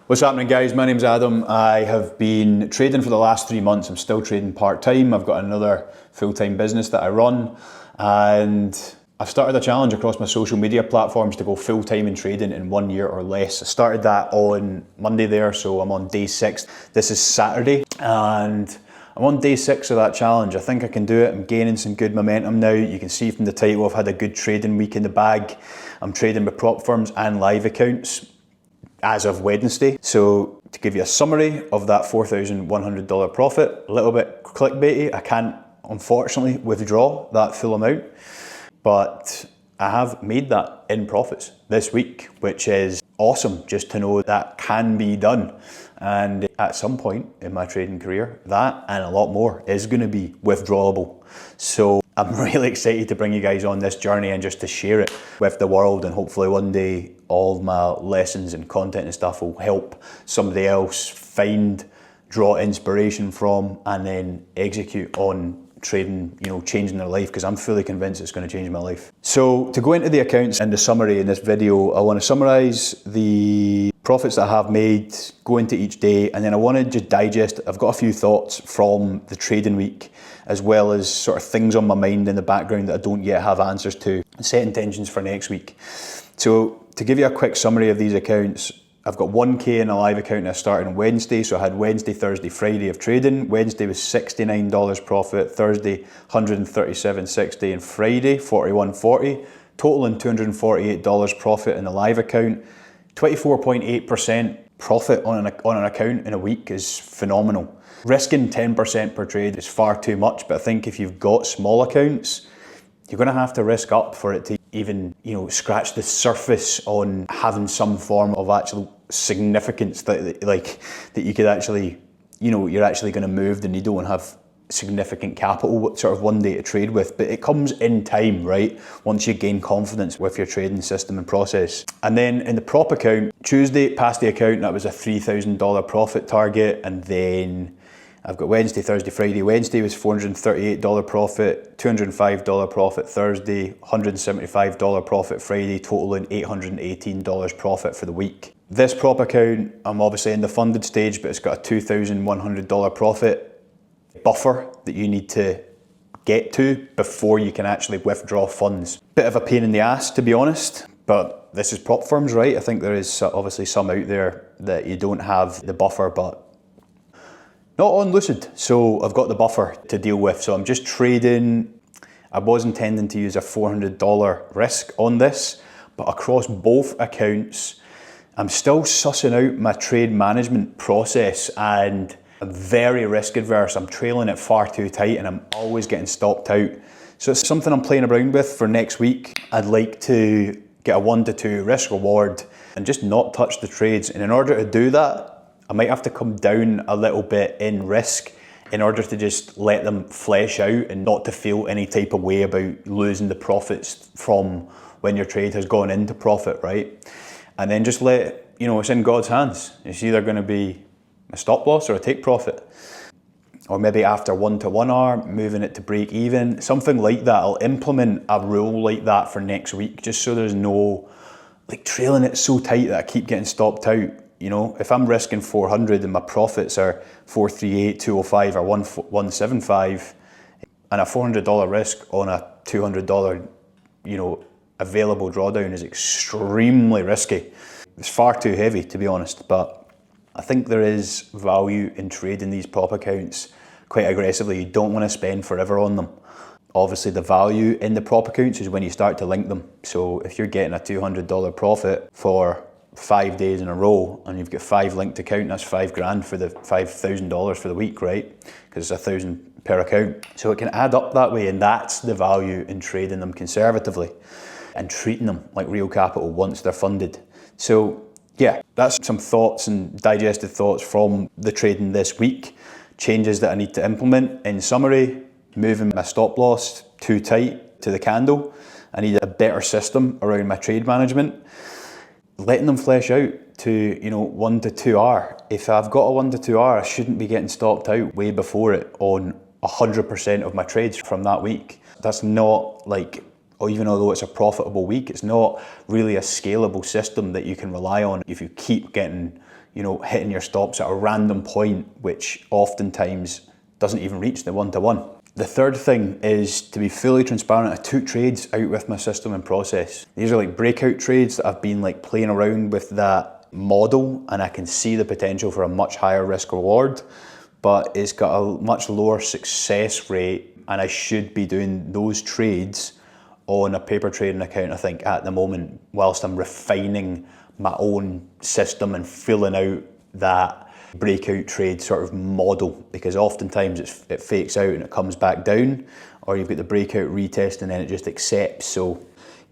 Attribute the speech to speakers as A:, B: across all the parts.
A: What's happening, guys? My name's Adam. I have been trading for the last 3 months. I'm still trading part-time. I've got another full-time business that I run, and I've started a challenge across my social media platforms to go full-time in trading in 1 year or less. I started that on Monday there, so I'm on day 6. This is Saturday, and I'm on day 6 of that challenge. I think I can do it. I'm gaining some good momentum now. You can see from the title, I've had a good trading week in the bag. I'm trading with prop firms and live accounts as of Wednesday. So to give you a summary of that $4,100 profit, a little bit clickbaity, I can't unfortunately withdraw that full amount, but I have made that in profits this week, which is awesome just to know that can be done. And at some point in my trading career, that and a lot more is going to be withdrawable. So I'm really excited to bring you guys on this journey and just to share it with the world, and hopefully one day all of my lessons and content and stuff will help somebody else find, draw inspiration from, and then execute on trading, changing their life, because I'm fully convinced it's going to change my life. So to go into the accounts and the summary in this video, I want to summarize the profits that I have made, go into each day, and then I want to just digest. I've got a few thoughts from the trading week, as well as sort of things on my mind in the background that I don't yet have answers to, set intentions for next week. So to give you a quick summary of these accounts, I've got 1K in a live account. I started on Wednesday, so I had Wednesday, Thursday, Friday of trading. Wednesday was $69 profit, Thursday $137.60, and Friday $41.40, totaling $248 profit in the live account. 24.8% profit on an account in a week is phenomenal. Risking 10% per trade is far too much, but I think if you've got small accounts, you're going to have to risk up for it to even, scratch the surface on having some form of actual significance that you could actually, you're actually going to move the needle and have significant capital sort of one day to trade with. But it comes in time, right? Once you gain confidence with your trading system and process. And then in the prop account, Tuesday passed the account, that was a $3,000 profit target. And then I've got Wednesday, Thursday, Friday. Wednesday was $438 profit, $205 profit Thursday, $175 profit Friday, totaling $818 profit for the week. This prop account, I'm obviously in the funded stage, but it's got a $2,100 profit buffer that you need to get to before you can actually withdraw funds. Bit of a pain in the ass, to be honest, but this is prop firms, right? I think there is obviously some out there that you don't have the buffer, but not on Lucid, so I've got the buffer to deal with. So I'm just trading. I was intending to use a $400 risk on this, but across both accounts, I'm still sussing out my trade management process, and I'm very risk adverse. I'm trailing it far too tight and I'm always getting stopped out. So it's something I'm playing around with for next week. I'd like to get a 1 to 2 risk reward and just not touch the trades. And in order to do that, I might have to come down a little bit in risk in order to just let them flesh out and not to feel any type of way about losing the profits from when your trade has gone into profit, right? And then just let, it's in God's hands. It's either going to be a stop loss or a take profit. Or maybe after 1 to 1 hour, moving it to break even, something like that. I'll implement a rule like that for next week, just so there's no, trailing it so tight that I keep getting stopped out. If I'm risking 400 and my profits are 438, 205 or 175, and a $400 risk on a $200, available drawdown is extremely risky. It's far too heavy, to be honest, but I think there is value in trading these prop accounts quite aggressively. You don't want to spend forever on them. Obviously, the value in the prop accounts is when you start to link them. So if you're getting a $200 profit for 5 days in a row and you've got 5 linked account, that's $5,000 for the $5,000 for the week, right? Because it's $1,000 per account. So it can add up that way, and that's the value in trading them conservatively and treating them like real capital once they're funded. So yeah, that's some thoughts and digested thoughts from the trading this week. Changes that I need to implement. In summary, moving my stop loss too tight to the candle. I need a better system around my trade management. Letting them flesh out to 1 to 2 hour. If I've got a 1 to 2 hour, I shouldn't be getting stopped out way before it on 100% of my trades from that week. That's not or even although it's a profitable week, it's not really a scalable system that you can rely on if you keep getting hitting your stops at a random point, which oftentimes doesn't even reach the one-to-one. The third thing is to be fully transparent. I took trades out with my system and process. These are like breakout trades that I've been like playing around with that model, and I can see the potential for a much higher risk reward, but it's got a much lower success rate, and I should be doing those trades on a paper trading account, I think, at the moment, whilst I'm refining my own system and filling out that breakout trade sort of model, because oftentimes it fakes out and it comes back down, or you've got the breakout retest and then it just accepts. So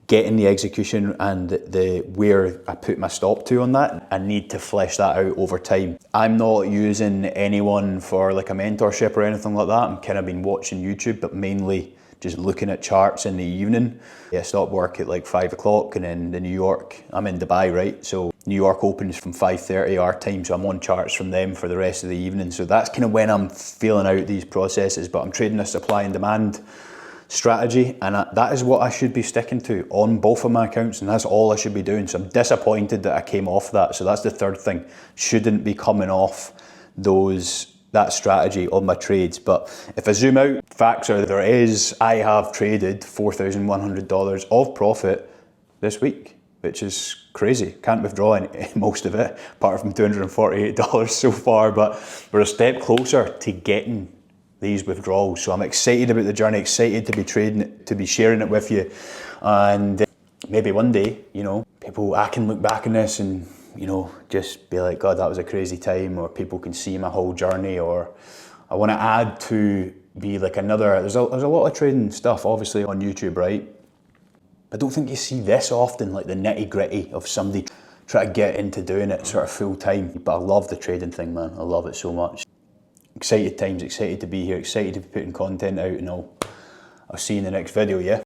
A: getting the execution and the where I put my stop to on that, I need to flesh that out over time. I'm not using anyone for like a mentorship or anything like that. I'm kind of been watching YouTube, but mainly just looking at charts in the evening. I stop work at like 5 o'clock, and then I'm in Dubai, right? So New York opens from 5:30 our time, so I'm on charts from them for the rest of the evening. So that's kind of when I'm feeling out these processes, but I'm trading a supply and demand strategy, and that is what I should be sticking to on both of my accounts, and that's all I should be doing. So I'm disappointed that I came off that. So that's the third thing. Shouldn't be coming off that strategy on my trades. But if I zoom out, facts are I have traded $4,100 of profit this week, which is crazy. Can't withdraw most of it, apart from $248 so far, but we're a step closer to getting these withdrawals. So I'm excited about the journey, excited to be trading it, to be sharing it with you. And maybe one day, I can look back on this and just be like, God, that was a crazy time, or people can see my whole journey, or I want to add to be like there's a lot of trading stuff obviously on YouTube, right? I don't think you see this often, like the nitty gritty of somebody trying to get into doing it sort of full time. But I love the trading thing, man. I love it so much. Excited times, excited to be here, excited to be putting content out, and I'll see you in the next video, yeah?